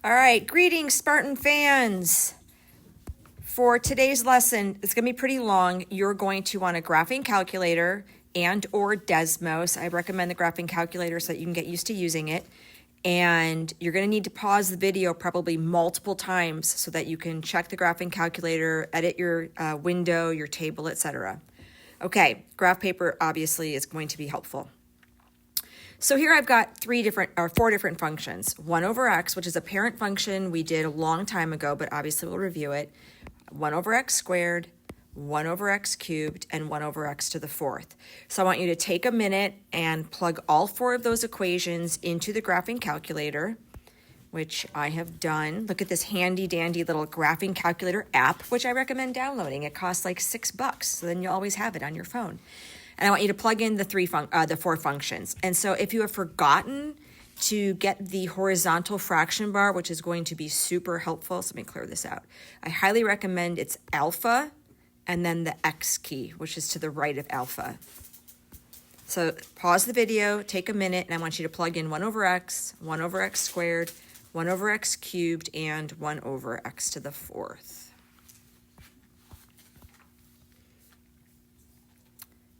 All right, greetings, Spartan fans. For today's lesson, it's going to be pretty long. You're going to want a graphing calculator and or Desmos. I recommend the graphing calculator so that you can get used to using it. And you're going to need to pause the video probably multiple times so that you can check the graphing calculator, edit your window, your table, etc. Okay, graph paper obviously is going to be helpful. So here I've got four different functions. 1 over x, which is a parent function we did a long time ago, but obviously we'll review it. 1 over x squared, 1 over x cubed, and 1 over x to the fourth. So I want you to take a minute and plug all four of those equations into the graphing calculator, which I have done. Look at this handy dandy little graphing calculator app, which I recommend downloading. It costs like $6, so then you'll always have it on your phone. And I want you to plug in the four functions. And so if you have forgotten to get the horizontal fraction bar, which is going to be super helpful, so let me clear this out. I highly recommend it's alpha and then the x key, which is to the right of alpha. So pause the video, take a minute, and I want you to plug in 1 over x squared, 1 over x cubed, and 1 over x to the fourth.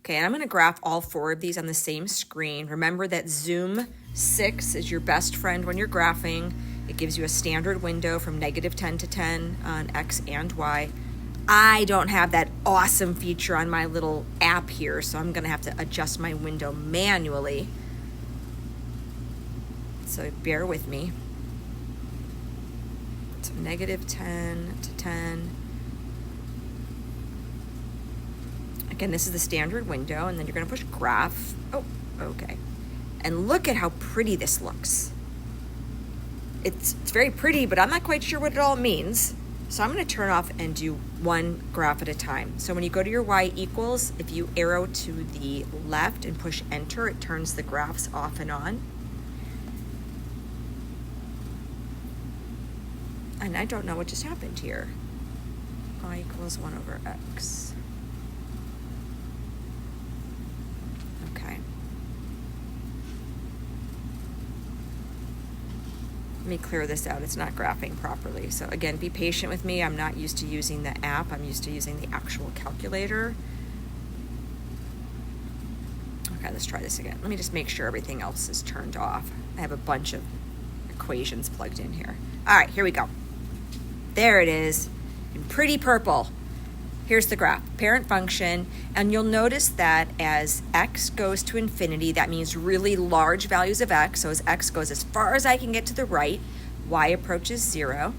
Okay, and I'm going to graph all four of these on the same screen. Remember that Zoom 6 is your best friend when you're graphing. It gives you a standard window from -10 to 10 on X and Y. I don't have that awesome feature on my little app here, so I'm going to have to adjust my window manually. So bear with me. So -10 to 10. Again, this is the standard window, and then you're going to push graph. Oh, okay. And look at how pretty this looks. It's very pretty, but I'm not quite sure what it all means. So I'm going to turn off and do one graph at a time. So when you go to your y equals, if you arrow to the left and push enter, it turns the graphs off and on. And I don't know what just happened here. Y equals 1 over x. Let me clear this out. It's not graphing properly. So again, be patient with me. I'm not used to using the app. I'm used to using the actual calculator. Okay, let's try this again. Let me just make sure everything else is turned off. I have a bunch of equations plugged in here. All right, here we go. There it is in pretty purple. Here's the graph, parent function, and you'll notice that as x goes to infinity, that means really large values of x. So as x goes as far as I can get to the right, y approaches 0.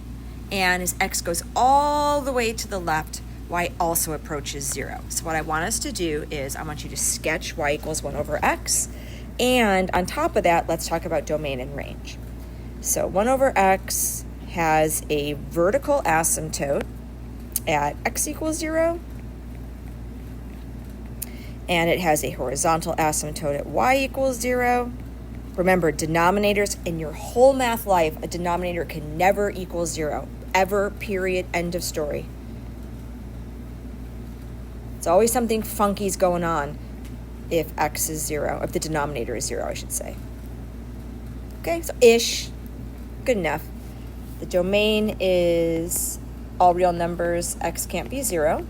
And as x goes all the way to the left, y also approaches 0. So what I want us to do is I want you to sketch y equals 1 over x. And on top of that, let's talk about domain and range. So 1 over x has a vertical asymptote at x equals 0, and it has a horizontal asymptote at y equals 0. Remember, denominators in your whole math life, a denominator can never equal 0, ever, period, end of story. It's always something funky's going on if x is 0, if the denominator is 0, I should say. Okay, so ish, good enough. The domain is all real numbers, x can't be 0.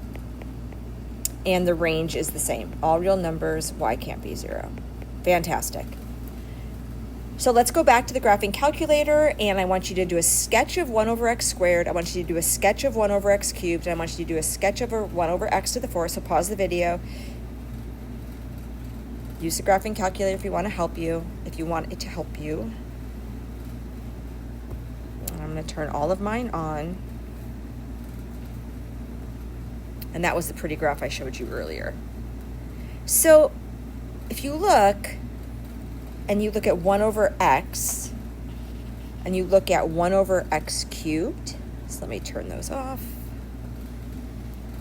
And the range is the same. All real numbers, y can't be 0. Fantastic. So let's go back to the graphing calculator, and I want you to do a sketch of 1 over x squared. I want you to do a sketch of 1 over x cubed. And I want you to do a sketch of 1 over x to the fourth. So pause the video. Use the graphing calculator if you want to help you, if you want it to help you. I'm going to turn all of mine on. And that was the pretty graph I showed you earlier. So if you look, and you look at 1 over x, and you look at 1 over x cubed, so let me turn those off.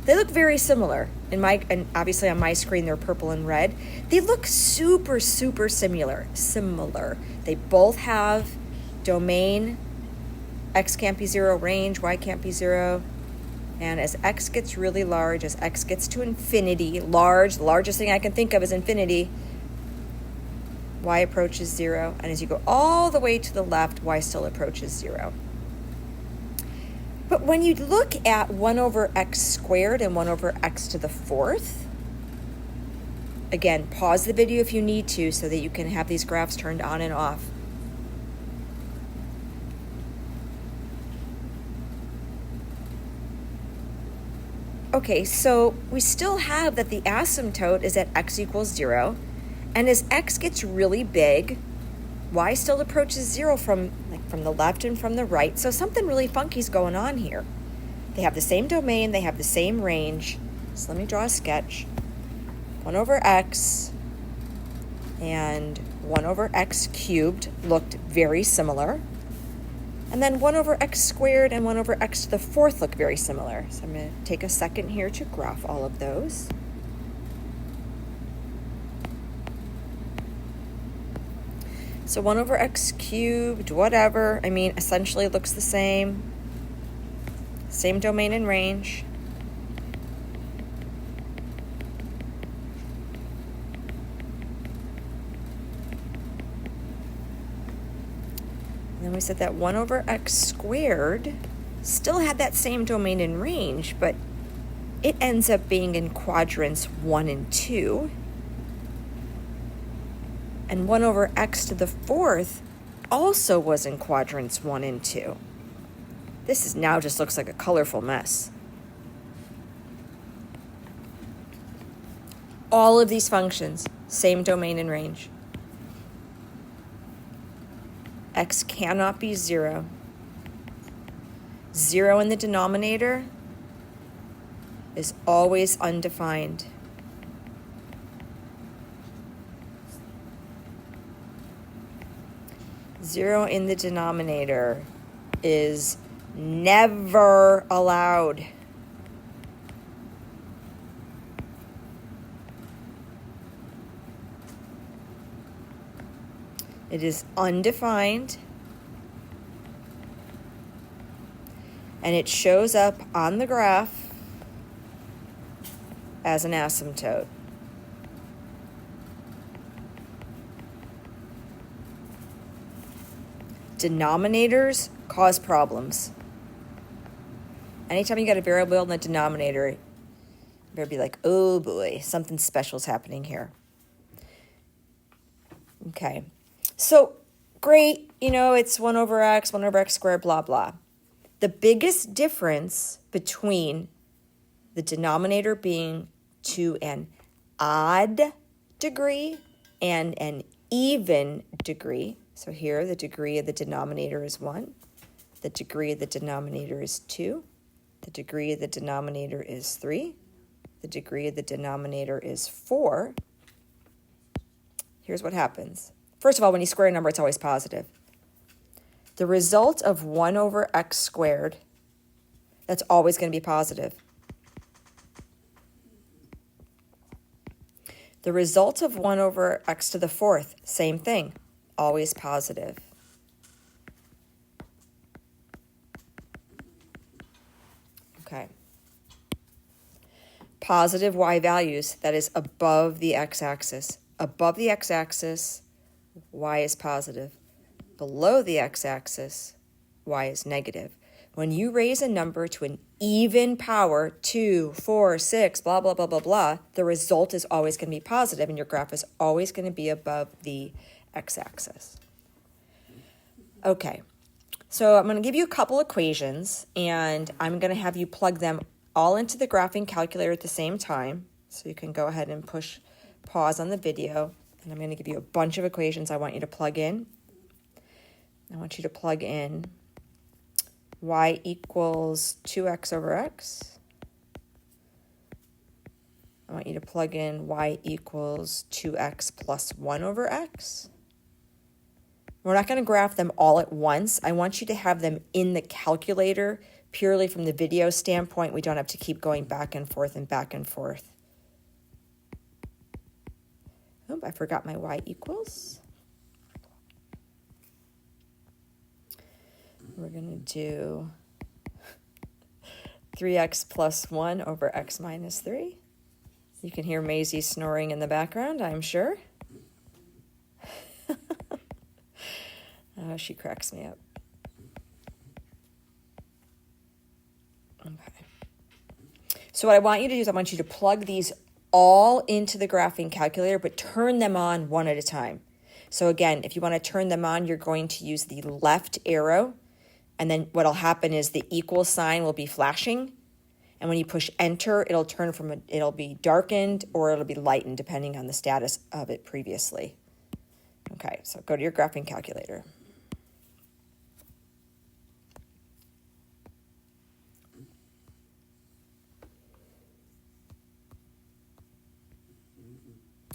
They look very similar. And obviously on my screen they're purple and red. They look super, super similar. They both have domain, x can't be 0, range, y can't be 0. And as x gets really large, as x gets to infinity, large, the largest thing I can think of is infinity, y approaches 0. And as you go all the way to the left, y still approaches 0. But when you look at 1 over x squared and 1 over x to the 4th, again, pause the video if you need to so that you can have these graphs turned on and off. Okay, so we still have that the asymptote is at x equals 0, and as x gets really big, y still approaches 0 from the left and from the right, so something really funky is going on here. They have the same domain, they have the same range, so let me draw a sketch. 1 over x and 1 over x cubed looked very similar. And then 1 over x squared and 1 over x to the 4th look very similar. So I'm going to take a second here to graph all of those. So 1 over x cubed, whatever. I mean, essentially it looks the same. Same domain and range. And then we said that 1 over x squared still had that same domain and range, but it ends up being in quadrants 1 and 2. And 1 over x to the 4th also was in quadrants 1 and 2. This is now just looks like a colorful mess. All of these functions, same domain and range. X cannot be 0. 0 in the denominator is always undefined. Zero in the denominator is never allowed. It is undefined, and it shows up on the graph as an asymptote. Denominators cause problems. Anytime you got a variable in the denominator, you better be like, oh boy, something special is happening here. Okay. So, great, it's 1 over x squared, blah, blah. The biggest difference between the denominator being to an odd degree and an even degree, so here the degree of the denominator is 1, the degree of the denominator is 2, the degree of the denominator is 3, the degree of the denominator is 4. Here's what happens. First of all, when you square a number, it's always positive. The result of 1 over x squared, that's always going to be positive. The result of 1 over x to the 4th, same thing, always positive. Okay. Positive y values, that is above the x-axis. Above the x-axis, y is positive. Below the x-axis, y is negative. When you raise a number to an even power, 2, 4, 6, blah, blah, blah, blah, blah, the result is always going to be positive, and your graph is always going to be above the x-axis. Okay, so I'm going to give you a couple equations, and I'm going to have you plug them all into the graphing calculator at the same time. So you can go ahead and push pause on the video, and I'm going to give you a bunch of equations I want you to plug in. I want you to plug in y equals 2x over x. I want you to plug in y equals 2x plus 1 over x. We're not going to graph them all at once. I want you to have them in the calculator purely from the video standpoint. We don't have to keep going back and forth and back and forth. Oh, I forgot my y equals. We're going to do 3x plus 1 over x minus 3. You can hear Maisie snoring in the background, I'm sure. Oh, she cracks me up. Okay. So what I want you to do is I want you to plug these all into the graphing calculator, but turn them on one at a time. So again, if you want to turn them on, you're going to use the left arrow, and then what'll happen is the equal sign will be flashing, and when you push enter, it'll be darkened or it'll be lightened depending on the status of it previously. Okay, so go to your graphing calculator.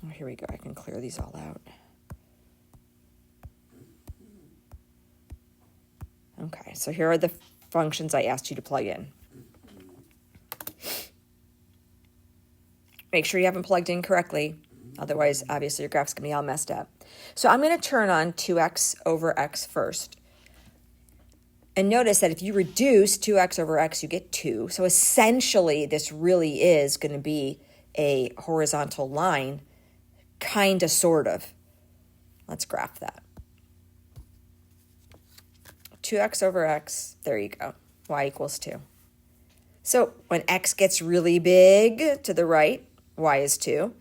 Oh, here we go. I can clear these all out. Okay, so here are the functions I asked you to plug in. Make sure you haven't plugged in correctly. Otherwise, obviously, your graph's going to be all messed up. So I'm going to turn on 2x over x first. And notice that if you reduce 2x over x, you get 2. So essentially, this really is going to be a horizontal line, kind of, sort of. Let's graph that. 2x over x, there you go, y equals 2. So when x gets really big to the right, y is 2.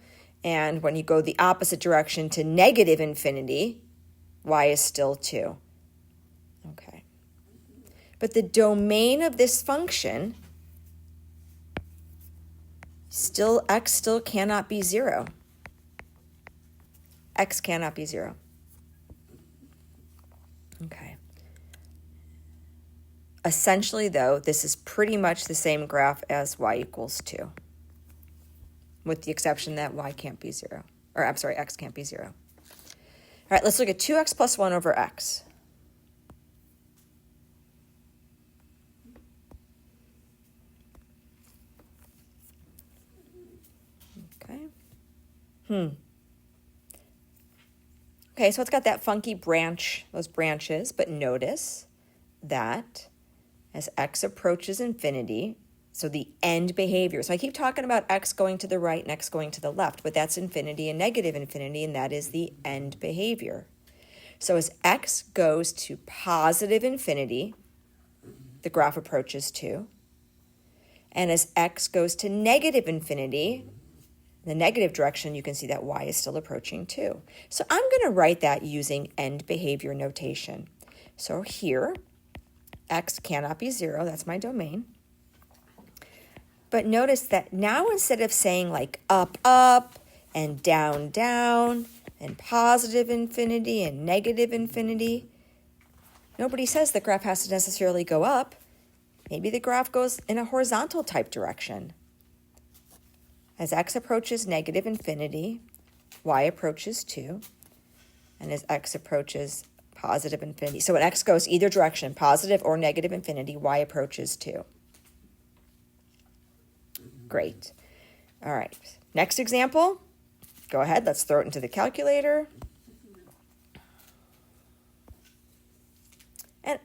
And when you go the opposite direction to negative infinity, y is still 2. Okay. But the domain of this function, x still cannot be 0. X cannot be 0. Okay. Essentially, though, this is pretty much the same graph as y equals 2, with the exception that y can't be 0. Or, I'm sorry, x can't be 0. All right, let's look at 2x plus 1 over x. Okay. Okay, so it's got that funky branch, those branches, but notice that as x approaches infinity, so the end behavior. So I keep talking about x going to the right and x going to the left, but that's infinity and negative infinity, and that is the end behavior. So as x goes to positive infinity, the graph approaches 2. And as x goes to negative infinity, the negative direction, you can see that y is still approaching 2. So I'm going to write that using end behavior notation. So here, x cannot be 0. That's my domain. But notice that now instead of saying like up, up, and down, down, and positive infinity and negative infinity, nobody says the graph has to necessarily go up. Maybe the graph goes in a horizontal type direction. As x approaches negative infinity, y approaches 2. And as x approaches positive infinity, so when x goes either direction, positive or negative infinity, y approaches 2. Great. All right. Next example. Go ahead. Let's throw it into the calculator. And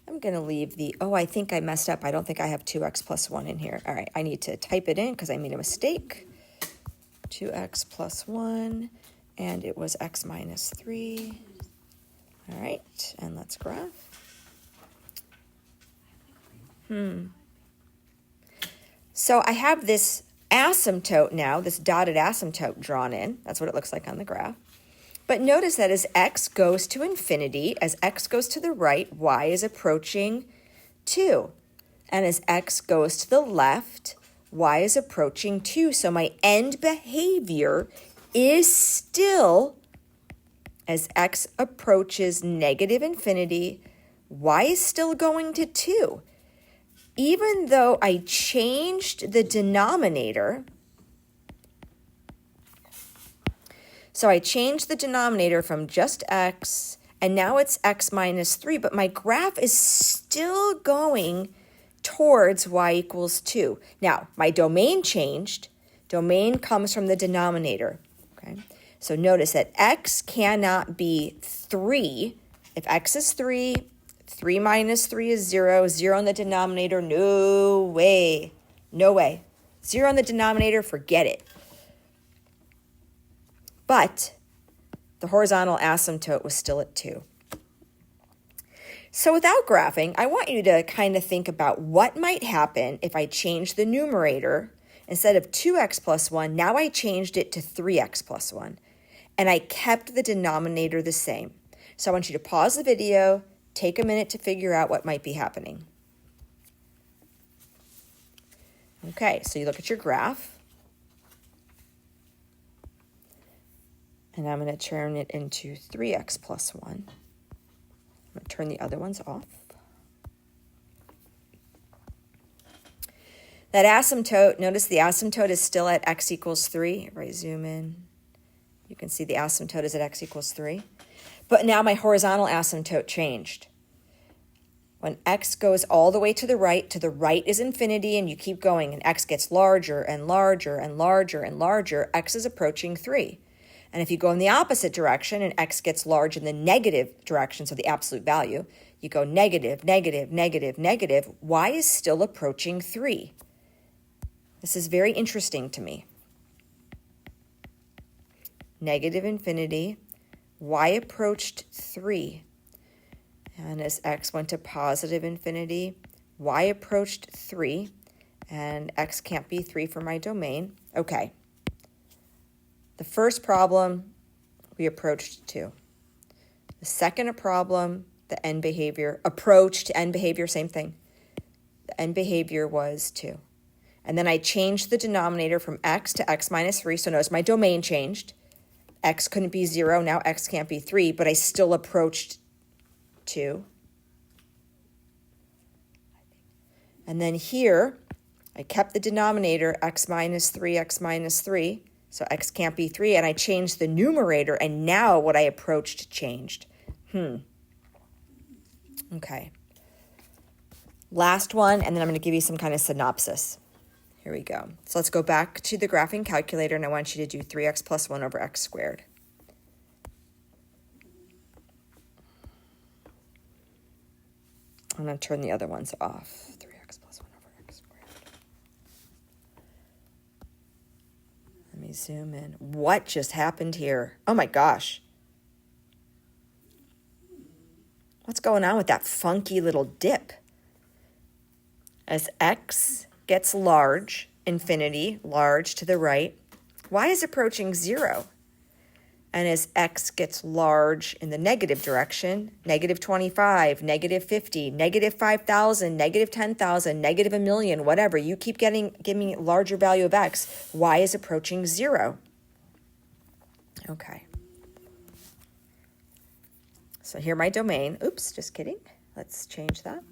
I'm going to leave I think I messed up. I don't think I have 2x plus 1 in here. All right. I need to type it in because I made a mistake. 2x plus 1, and it was x minus 3. All right. And let's graph. So I have this asymptote now, this dotted asymptote drawn in. That's what it looks like on the graph. But notice that as x goes to infinity, as x goes to the right, y is approaching 2. And as x goes to the left, y is approaching 2. So my end behavior is still, as x approaches negative infinity, y is still going to 2. Even though I changed the denominator, so I changed the denominator from just x, and now it's x minus 3, but my graph is still going towards y equals 2. Now, my domain changed. Domain comes from the denominator, okay? So notice that x cannot be 3. If x is 3, 3 minus 3 is 0. 0 in the denominator, no way. No way. 0 in the denominator, forget it. But the horizontal asymptote was still at 2. So without graphing, I want you to kind of think about what might happen if I change the numerator. Instead of 2x plus 1, now I changed it to 3x plus 1. And I kept the denominator the same. So I want you to pause the video, take a minute to figure out what might be happening. Okay, so you look at your graph. And I'm going to turn it into 3x plus 1. I'm going to turn the other ones off. That asymptote, notice the asymptote is still at x equals 3. If I zoom in, you can see the asymptote is at x equals 3. But now my horizontal asymptote changed. When x goes all the way to the right is infinity, and you keep going, and x gets larger and larger and larger and larger, x is approaching 3. And if you go in the opposite direction and x gets large in the negative direction, so the absolute value, you go negative, negative, negative, negative, y is still approaching 3. This is very interesting to me. Negative infinity, y approached 3. And as x went to positive infinity, y approached 3. And x can't be 3 for my domain. Okay. The first problem, we approached 2. The second problem, the end behavior, approach to end behavior, same thing. The end behavior was 2. And then I changed the denominator from x to x minus 3. So notice my domain changed. X couldn't be 0, now x can't be 3, but I still approached 2. And then here, I kept the denominator x minus 3, x minus 3. So x can't be 3, and I changed the numerator, and now what I approached changed. Okay. Last one, and then I'm going to give you some kind of synopsis. Here we go. So let's go back to the graphing calculator, and I want you to do 3x plus 1 over x squared. I'm going to turn the other ones off. 3x plus 1 over x squared. Let me zoom in. What just happened here? Oh my gosh. What's going on with that funky little dip? As x gets large, infinity, large to the right, y is approaching 0. And as x gets large in the negative direction, negative 25, negative 50, negative 5,000, negative 10,000, negative a million, whatever, you keep giving a larger value of x, y is approaching 0. Okay. So here my domain. Oops, just kidding. Let's change that.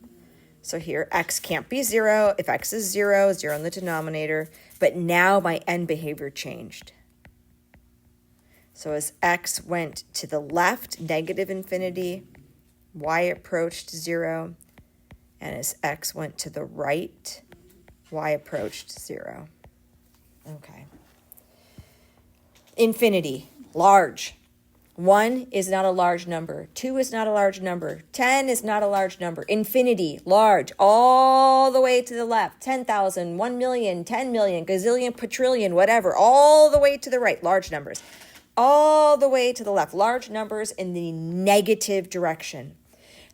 So here, x can't be 0. If x is 0, 0 in the denominator. But now my end behavior changed. So as x went to the left, negative infinity, y approached 0. And as x went to the right, y approached 0. Okay. Infinity, large. 1 is not a large number. 2 is not a large number. 10 is not a large number. Infinity, large, all the way to the left. 10,000, 1 million, 10 million, gazillion, quadrillion, whatever, all the way to the right, large numbers. All the way to the left, large numbers in the negative direction.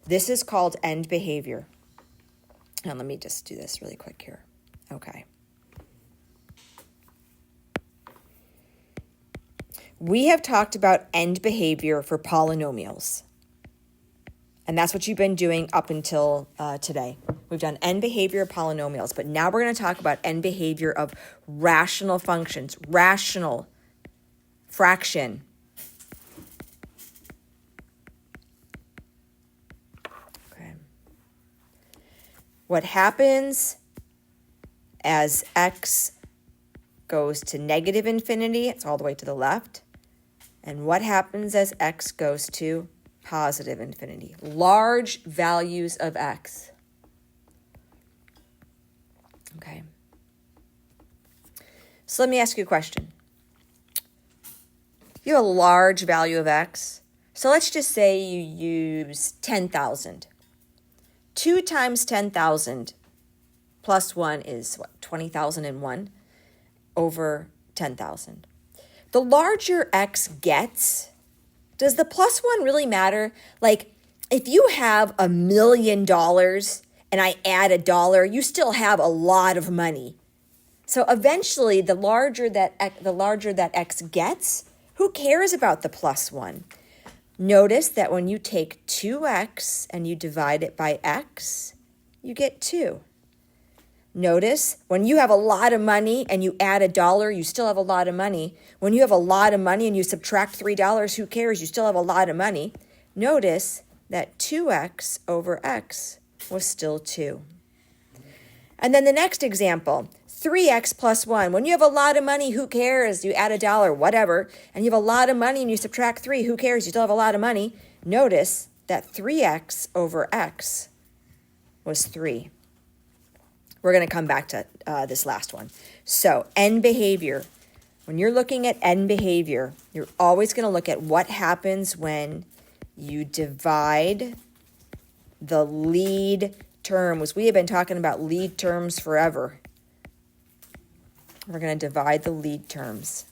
This is called end behavior. Now let me just do this really quick here. Okay. We have talked about end behavior for polynomials. And that's what you've been doing up until today. We've done end behavior of polynomials, but now we're going to talk about end behavior of rational functions, rational fraction. Okay. What happens as x goes to negative infinity, it's all the way to the left. And what happens as x goes to positive infinity? Large values of x. Okay. So let me ask you a question. You have a large value of x. So let's just say you use 10,000. 2 times 10,000 plus 1 is what? 20,001 over 10,000. The larger x gets, does the plus 1 really matter? Like, if you have $1 million and I add $1, you still have a lot of money. So eventually, the larger that x gets, who cares about the plus 1? Notice that when you take 2x and you divide it by x, you get 2. Notice when you have a lot of money and you add $1, you still have a lot of money. When you have a lot of money and you subtract $3, who cares? You still have a lot of money. Notice that 2x over x was still 2. And then the next example, 3x plus 1. When you have a lot of money, who cares? You add $1, whatever, and you have a lot of money and you subtract 3, who cares? You still have a lot of money. Notice that 3x over x was 3. We're going to come back to this last one. So end behavior. When you're looking at end behavior, you're always going to look at what happens when you divide the lead terms. We have been talking about lead terms forever. We're going to divide the lead terms.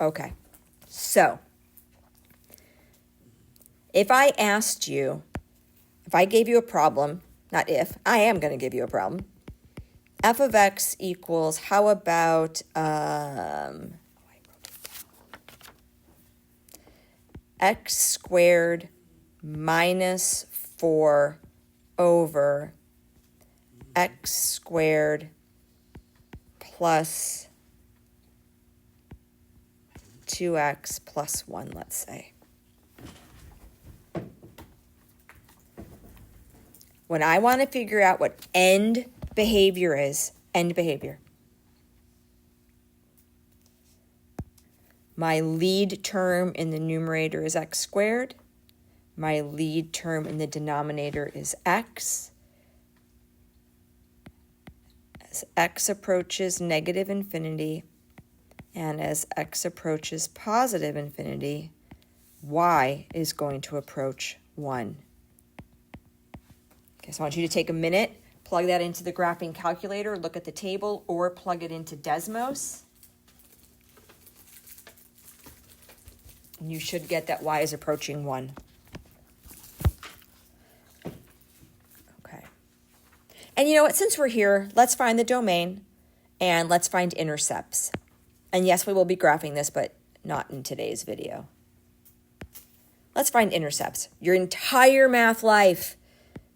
Okay, so if I gave you a problem, not if, I am going to give you a problem. F of x equals, how about x squared minus 4 over x squared plus 2x plus 1, let's say. When I want to figure out what end behavior is, end behavior, my lead term in the numerator is x squared. My lead term in the denominator is x. As x approaches negative infinity and as x approaches positive infinity, y is going to approach 1. Okay, so I want you to take a minute, plug that into the graphing calculator, look at the table, or plug it into Desmos. And you should get that y is approaching 1. Okay. And you know what? Since we're here, let's find the domain and let's find intercepts. And yes, we will be graphing this, but not in today's video. Let's find intercepts. Your entire math life,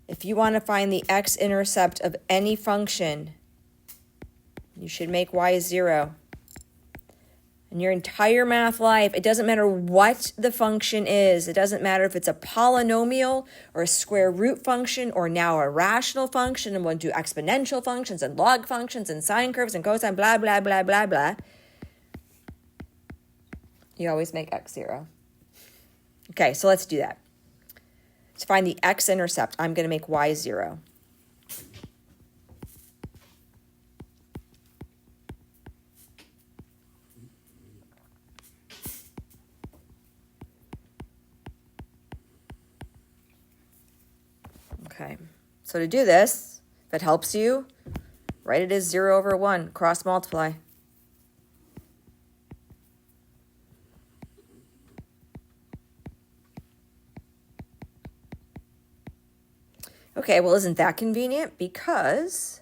if you want to find the x-intercept of any function, you should make y 0. In your entire math life, it doesn't matter what the function is. It doesn't matter if it's a polynomial or a square root function or now a rational function, and we'll do exponential functions and log functions and sine curves and cosine, blah, blah, blah, blah, blah. You always make x 0. Okay, so let's do that. To find the x-intercept, I'm going to make y 0. Okay, so to do this, if it helps you, write it as 0 over 1, cross multiply. Okay, well, isn't that convenient? Because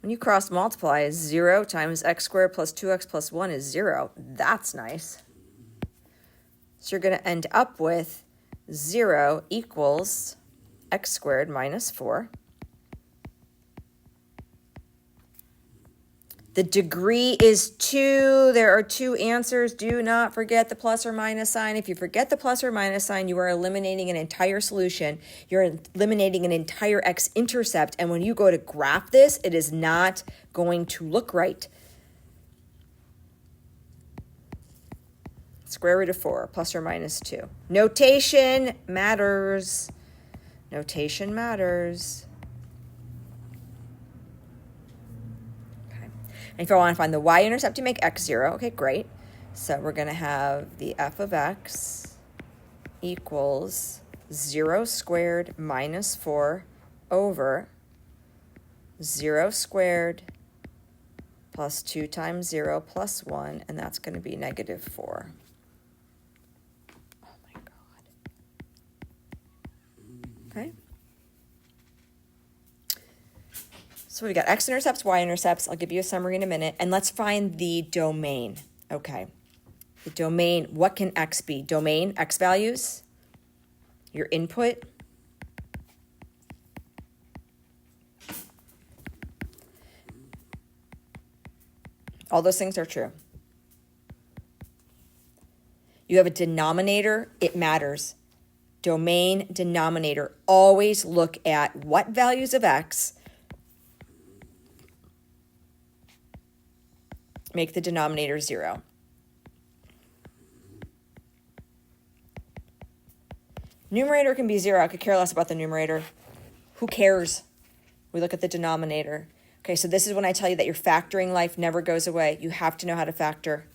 when you cross multiply, 0 times x squared plus 2x plus 1 is 0. That's nice. So you're going to end up with 0 equals x squared minus 4. The degree is 2. There are 2 answers. Do not forget the plus or minus sign. If you forget the plus or minus sign, you are eliminating an entire solution. You're eliminating an entire x-intercept. And when you go to graph this, it is not going to look right. Square root of 4, plus or minus 2. Notation matters. Notation matters. And if I want to find the y-intercept, you make x 0. Okay, great. So we're going to have the f of x equals 0 squared minus 4 over 0 squared plus 2 times 0 plus 1, and that's going to be negative 4. Oh my God. Okay. So we got x-intercepts, y-intercepts. I'll give you a summary in a minute. And let's find the domain. Okay. The domain, what can x be? Domain, x values, your input. All those things are true. You have a denominator, it matters. Domain, denominator. Always look at what values of x make the denominator 0. Numerator can be 0. I could care less about the numerator. Who cares? We look at the denominator. Okay, so this is when I tell you that your factoring life never goes away. You have to know how to factor.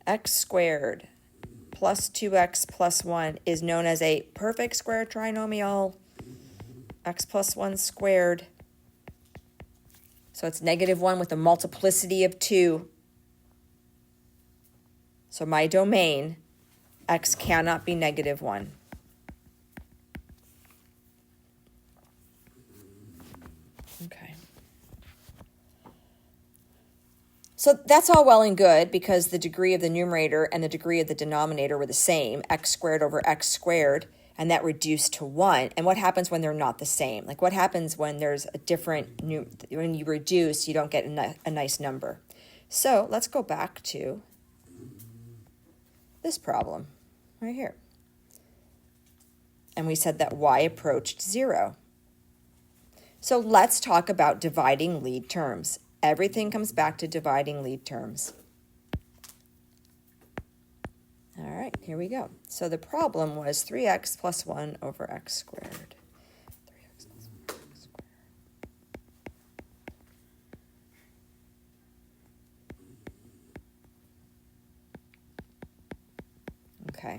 X squared plus 2x plus 1 is known as a perfect square trinomial. X plus 1 squared. So it's negative 1 with a multiplicity of 2. So my domain, x cannot be negative 1. Okay. So that's all well and good because the degree of the numerator and the degree of the denominator were the same, x squared over x squared, and that reduced to 1. And what happens when they're not the same? Like what happens when there's a different, when you reduce, you don't get a nice number. So let's go back to this problem right here. And we said that y approached 0. So let's talk about dividing lead terms. Everything comes back to dividing lead terms. All right, here we go. So the problem was 3x plus 1 over x squared. 3x plus 1 x squared. Okay.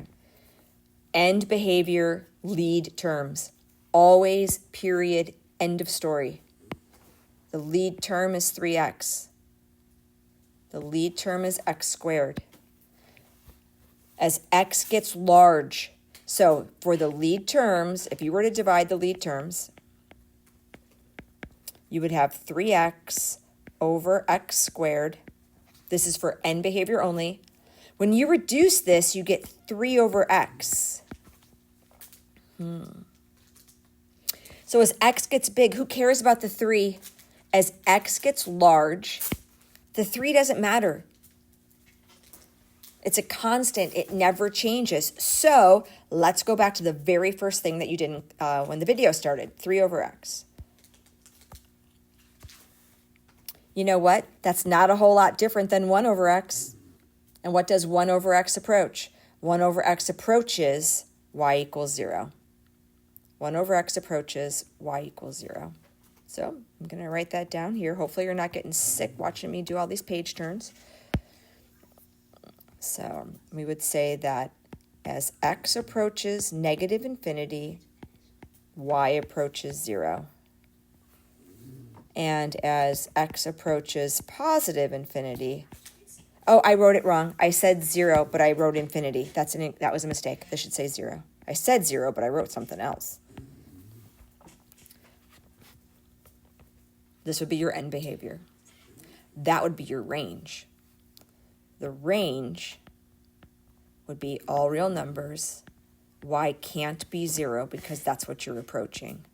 End behavior, lead terms. Always, period, end of story. The lead term is 3x. The lead term is x squared. As x gets large, so for the lead terms, if you were to divide the lead terms, you would have 3x over x squared. This is for end behavior only. When you reduce this, you get 3 over x. So as x gets big, who cares about the 3? As x gets large, the 3 doesn't matter. It's a constant. It never changes. So let's go back to the very first thing that you did when the video started, 3 over x. You know what? That's not a whole lot different than 1 over x. And what does 1 over x approach? 1 over x approaches y equals 0. 1 over x approaches y equals 0. So I'm going to write that down here. Hopefully you're not getting sick watching me do all these page turns. So we would say that as x approaches negative infinity, y approaches 0. And as x approaches positive infinity, oh, I wrote it wrong. I said 0, but I wrote infinity. That was a mistake. This should say 0. I said 0, but I wrote something else. This would be your end behavior. That would be your range. The range would be all real numbers. Y can't be 0 because that's what you're approaching.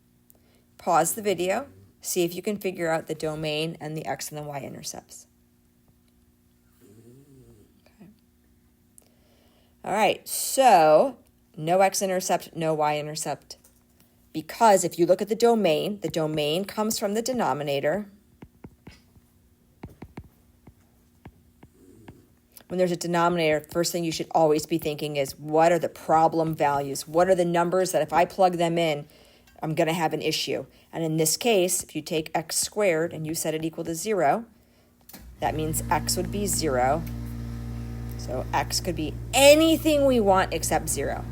Pause the video. See if you can figure out the domain and the x and the y intercepts. Okay. All right, so no x-intercept, no y-intercept. Because if you look at the domain comes from the denominator. When there's a denominator, first thing you should always be thinking is, what are the problem values? What are the numbers that if I plug them in, I'm going to have an issue? And in this case, if you take x squared and you set it equal to 0, that means x would be 0. So x could be anything we want except 0.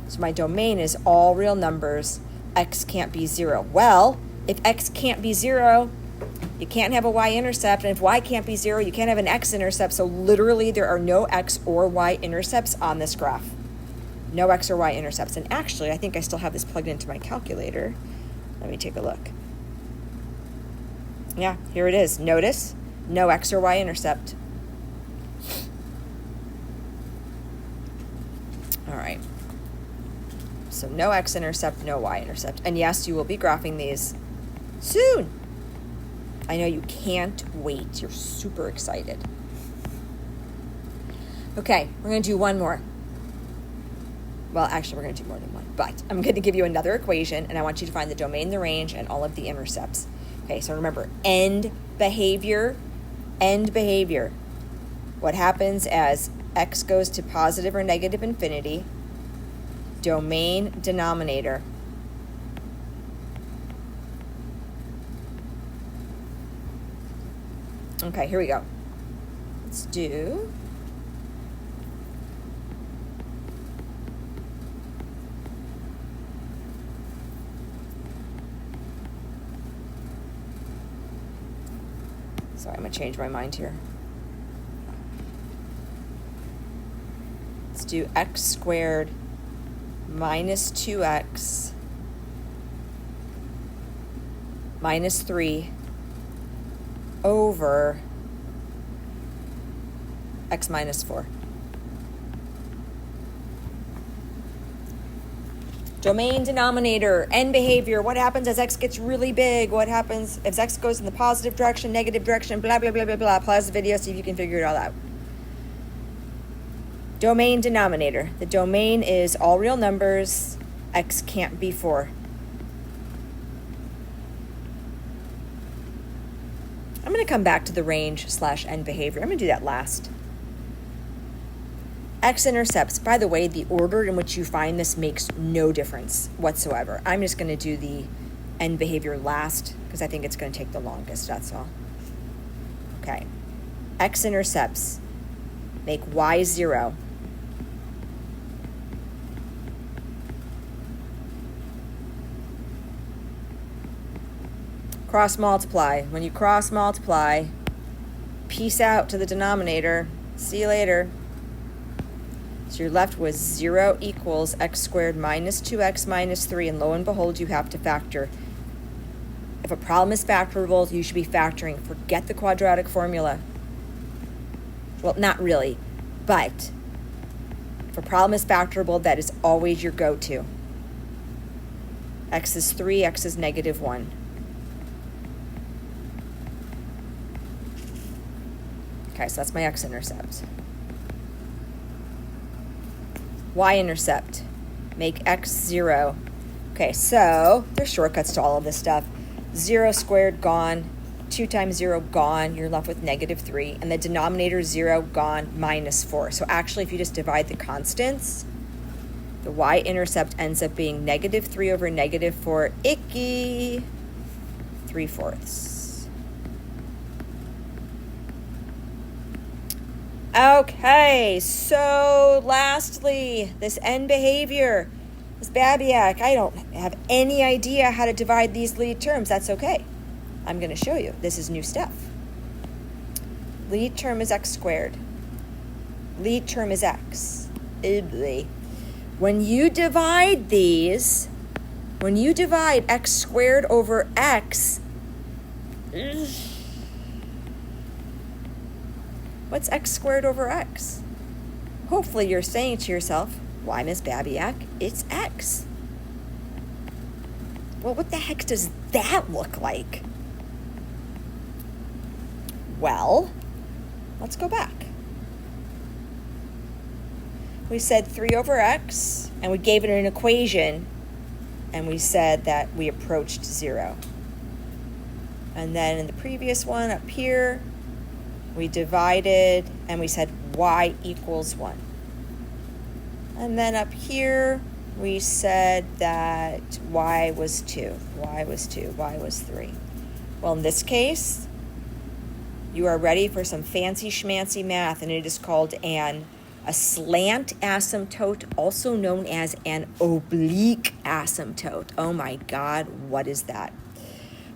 So my domain is all real numbers. X can't be 0. Well, if x can't be 0, You can't have a y-intercept, and if y can't be 0, you can't have an x-intercept, so literally there are no x or y-intercepts on this graph. No x or y-intercepts. And actually, I think I still have this plugged into my calculator. Let me take a look. Yeah, here it is. Notice, no x or y-intercept. All right. So no x-intercept, no y-intercept. And yes, you will be graphing these soon. I know you can't wait. You're super excited. Okay, we're going to do one more. Well, actually, we're going to do more than one. But I'm going to give you another equation, and I want you to find the domain, the range, and all of the intercepts. Okay, so remember, end behavior. What happens as x goes to positive or negative infinity? Domain, denominator. Okay, here we go. Let's do sorry, I'm gonna change my mind here. Let's do x squared minus 2x minus 3 over x minus 4. Domain, denominator, end behavior. What happens as x gets really big? What happens if x goes in the positive direction, negative direction, blah, blah, blah, blah, blah. Pause the video, see if you can figure it all out. Domain, denominator. The domain is all real numbers. X can't be 4. I'm going to come back to the range / end behavior. I'm going to do that last. X-intercepts. By the way, the order in which you find this makes no difference whatsoever. I'm just going to do the end behavior last because I think it's going to take the longest, that's all. Okay. X-intercepts make y 0. Cross multiply. When you cross multiply, peace out to the denominator. See you later. So you're left with 0 equals x squared minus 2x minus 3, and lo and behold, you have to factor. If a problem is factorable, you should be factoring. Forget the quadratic formula. Well, not really, but if a problem is factorable, that is always your go-to. X is 3, x is negative 1. Okay, so that's my x-intercept. Y-intercept, make x 0. Okay, so there's shortcuts to all of this stuff. 0 squared, gone. 2 times 0, gone. You're left with negative 3. And the denominator 0, gone, minus 4. So actually, if you just divide the constants, the y-intercept ends up being negative 3 over negative 4. Icky. 3/4. Okay, so lastly, this end behavior, this Babiak, I don't have any idea how to divide these lead terms. That's okay. I'm going to show you. This is new stuff. Lead term is x squared. Lead term is x. Ugly. When you divide these, when you divide x squared over x, what's x squared over x? Hopefully you're saying to yourself, why, Miss Babiak, it's x. Well, what the heck does that look like? Well, let's go back. We said 3 over x, and we gave it an equation, and we said that we approached 0. And then in the previous one up here, we divided, and we said y equals 1. And then up here, we said that y was 2, y was 2, y was 3. Well, in this case, you are ready for some fancy schmancy math, and it is called a slant asymptote, also known as an oblique asymptote. Oh my God, what is that?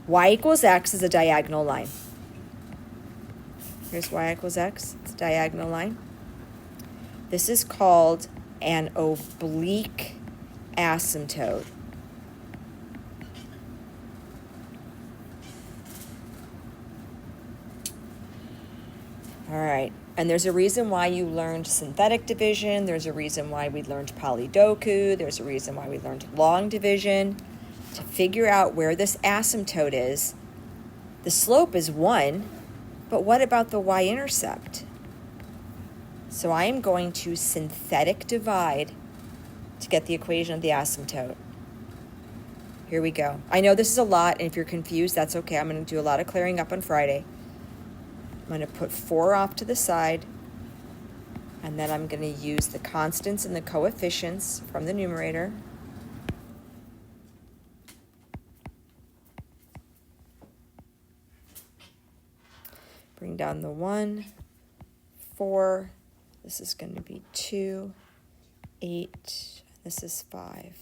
Y equals x is a diagonal line. Here's y equals x. It's a diagonal line. This is called an oblique asymptote. All right. And there's a reason why you learned synthetic division. There's a reason why we learned Polydoku. There's a reason why we learned long division. To figure out where this asymptote is, the slope is 1, but what about the y-intercept? So I am going to synthetic divide to get the equation of the asymptote. Here we go. I know this is a lot, and if you're confused, that's okay. I'm going to do a lot of clearing up on Friday. I'm going to put 4 off to the side, and then I'm going to use the constants and the coefficients from the numerator. Bring down the 1, 4. This is going to be 2, 8. This is 5.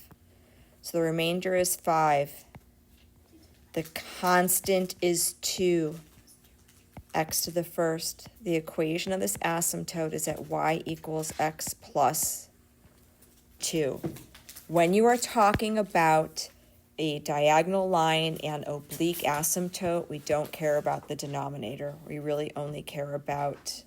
So the remainder is 5. The constant is 2. X to the first. The equation of this asymptote is at y equals x plus 2. When you are talking about a diagonal line and oblique asymptote, we don't care about the denominator. We really only care about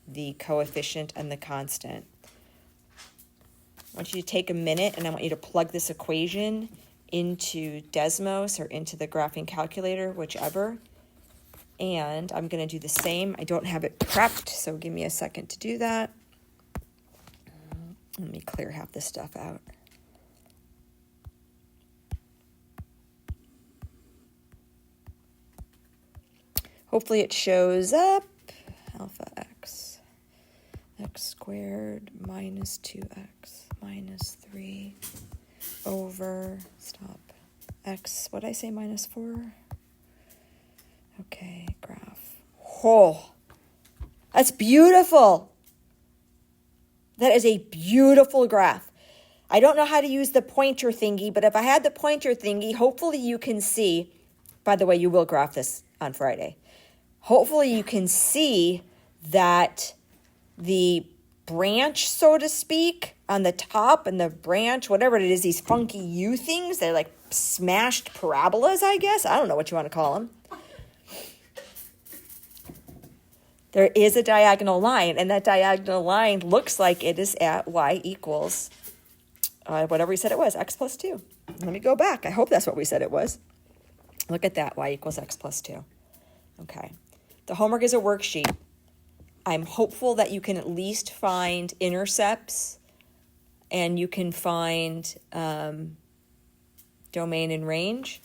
the coefficient and the constant. I want you to take a minute and I want you to plug this equation into Desmos or into the graphing calculator, whichever. And I'm going to do the same. I don't have it prepped, so give me a second to do that. Let me clear half this stuff out. Hopefully it shows up. Alpha x, x squared minus 2x minus 3 over, stop, x, what did I say, minus 4? Okay, graph. Oh, that's beautiful. That is a beautiful graph. I don't know how to use the pointer thingy, but if I had the pointer thingy, hopefully you can see, by the way, you will graph this on Friday. Hopefully you can see that the branch, so to speak, on the top and the branch, whatever it is, these funky U things, they're like smashed parabolas, I guess. I don't know what you want to call them. There is a diagonal line, and that diagonal line looks like it is at y equals whatever we said it was, x plus 2. Let me go back. I hope that's what we said it was. Look at that, y equals x plus 2. Okay. The homework is a worksheet. I'm hopeful that you can at least find intercepts and you can find domain and range.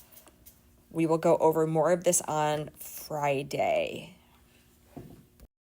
We will go over more of this on Friday.